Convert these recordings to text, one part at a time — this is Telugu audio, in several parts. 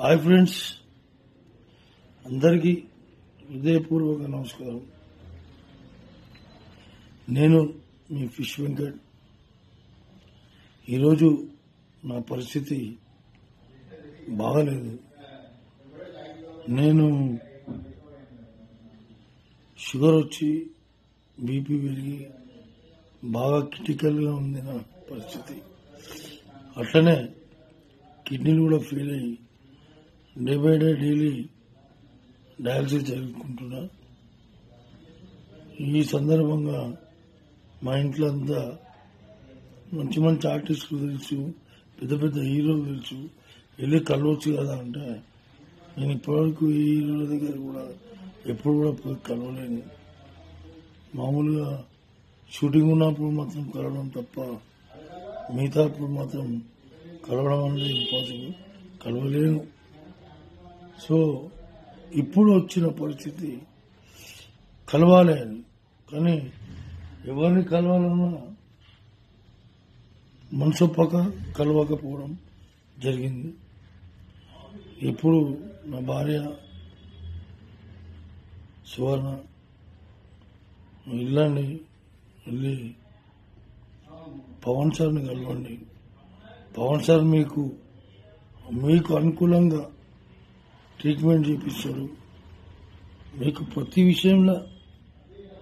హాయ్ ఫ్రెండ్స్, అందరికీ హృదయపూర్వక నమస్కారం. నేను మీ ఫిష్ వెంకట్. ఈరోజు నా పరిస్థితి బాగలేదు. నేను షుగర్ వచ్చి బీపీ పెరిగి బాగా క్రిటికల్గా ఉంది నా పరిస్థితి. అట్లనే కిడ్నీలు కూడా ఫెయిల్ అయ్యి day by day daily dialysis జరుపుకుంటున్నా. ఈ సందర్భంగా మా ఇంట్లో అంతా మంచి మంచి ఆర్టిస్టులు తెలుసు, పెద్ద పెద్ద హీరోలు తెలుసు, వెళ్ళి కలవచ్చు కదా అంటే నేను ఇప్పటివరకు ఈ హీరోల దగ్గర కూడా ఎప్పుడు కూడా పోయి కలవలేను. మామూలుగా షూటింగ్ ఉన్నప్పుడు మాత్రం కలవడం తప్ప మిగతా అప్పుడు మాత్రం కలవడం అనేది ఇంపాసిబుల్, కలవలేను. సో ఇప్పుడు వచ్చిన పరిస్థితి కలవాలి అని, కానీ ఎవరిని కలవాలన్నా మనసు ఒప్పక కలవకపోవడం జరిగింది. ఇప్పుడు నా భార్య సువర్ణ వెళ్ళండి, వెళ్ళి పవన్ సార్ని కలవండి, పవన్ సార్ మీకు అనుకూలంగా ట్రీట్మెంట్ చేపిస్తాడు, మీకు ప్రతి విషయంలో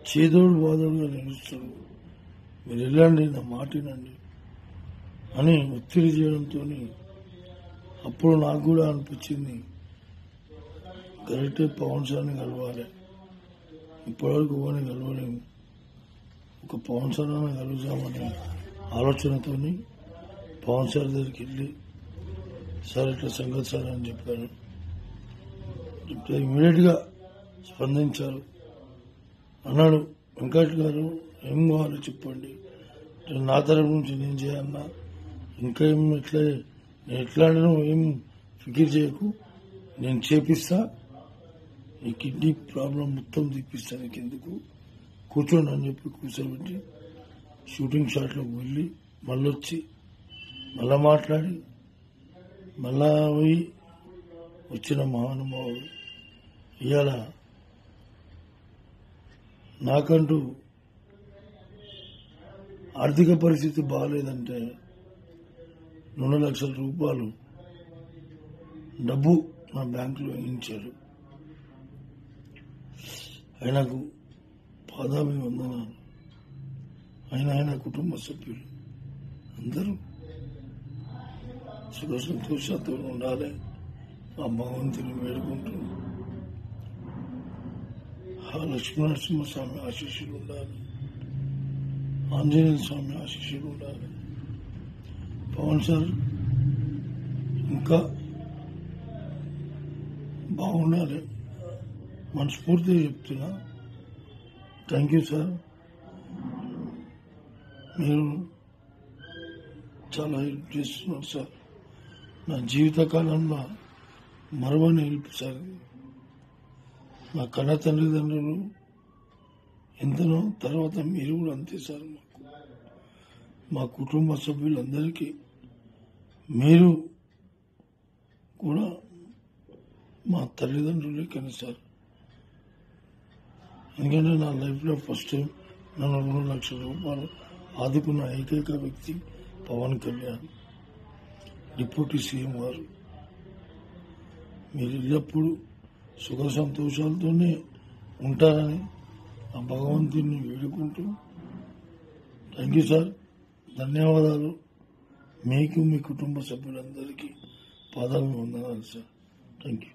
చేదోడు బాదోడుగా నిలుస్తాడు, మీరు వెళ్ళండి, నా మాట వినండి అని ఒత్తిడి చేయడంతో అప్పుడు నాకు కూడా అనిపించింది కరెక్టే, పవన్ సార్ని కలవాలి. ఇప్పటివరకు ఎవరిని కలవలేము, ఒక పవన్ సార్ అని కలుగుతామనే ఆలోచనతో పవన్ సార్ దగ్గరికి వెళ్ళి సార్ ఇట్లా సంగతి సార్ అని చెప్పాను. ఇమీడియట్ గా స్పందించారు. అన్నాడు, వెంకట్ గారు ఏం కావాలో చెప్పండి, నా తరపు నుంచి నేను చేయన్నా, ఇంకా ఏం ఎట్లా ఏం ఫికిర్ చేయకు, నేను చేపిస్తా, ఈ కిడ్నీ ప్రాబ్లం మొత్తం తీపిస్తాను, నీకెందుకు కూర్చోండి అని చెప్పి కూర్చోబెట్టి షూటింగ్ షాట్లోకి వెళ్ళి మళ్ళొచ్చి మళ్ళా మాట్లాడి మళ్ళా పోయి వచ్చిన మహానుభావుడు. ఇవాళ నాకంటూ ఆర్థిక పరిస్థితి బాగాలేదంటే 2 లక్షల రూపాయలు డబ్బు నా బ్యాంకులో వేయించాడు. ఆయనకు పాదాభివందనాలు. ఆయన కుటుంబ సభ్యులు అందరూ సుఖ సంతోషాలతో ఉండాలి, ఆ భగవంతుని వేడుకుంటున్నాం. ఆ లక్ష్మీనరసింహస్వామి ఆశీస్సులు ఉండాలి, ఆంజనేయ స్వామి ఆశీస్సులు ఉండాలి. పవన్ సార్ ఇంకా బాగుండాలి, మనస్ఫూర్తిగా చెప్తున్నా. థ్యాంక్ యూ సార్, మీరు చాలా హెల్ప్ చేస్తున్నారు సార్. నా జీవితకాలంలో మరవని హెల్ప్ సార్. నా కన్న తల్లిదండ్రులు ఎంతనో, తర్వాత మీరు కూడా అంతే సార్. మా కుటుంబ సభ్యులందరికీ మీరు కూడా మా తల్లిదండ్రులే కానీ సార్. ఎందుకంటే నా లైఫ్లో ఫస్ట్ టైం నన్ను 2 లక్షల రూపాయలు ఆదుకున్న ఏకైక వ్యక్తి పవన్ కళ్యాణ్, డిప్యూటీ సీఎం గారు. మీరు ఎల్లప్పుడూ సుఖ సంతోషాలతోనే ఉంటారని ఆ భగవంతుని వేడుకుంటూ, థ్యాంక్ యూ సార్, ధన్యవాదాలు. మీకు మీ కుటుంబ సభ్యులందరికీ పాదాభివందనాలు సార్. Thank you.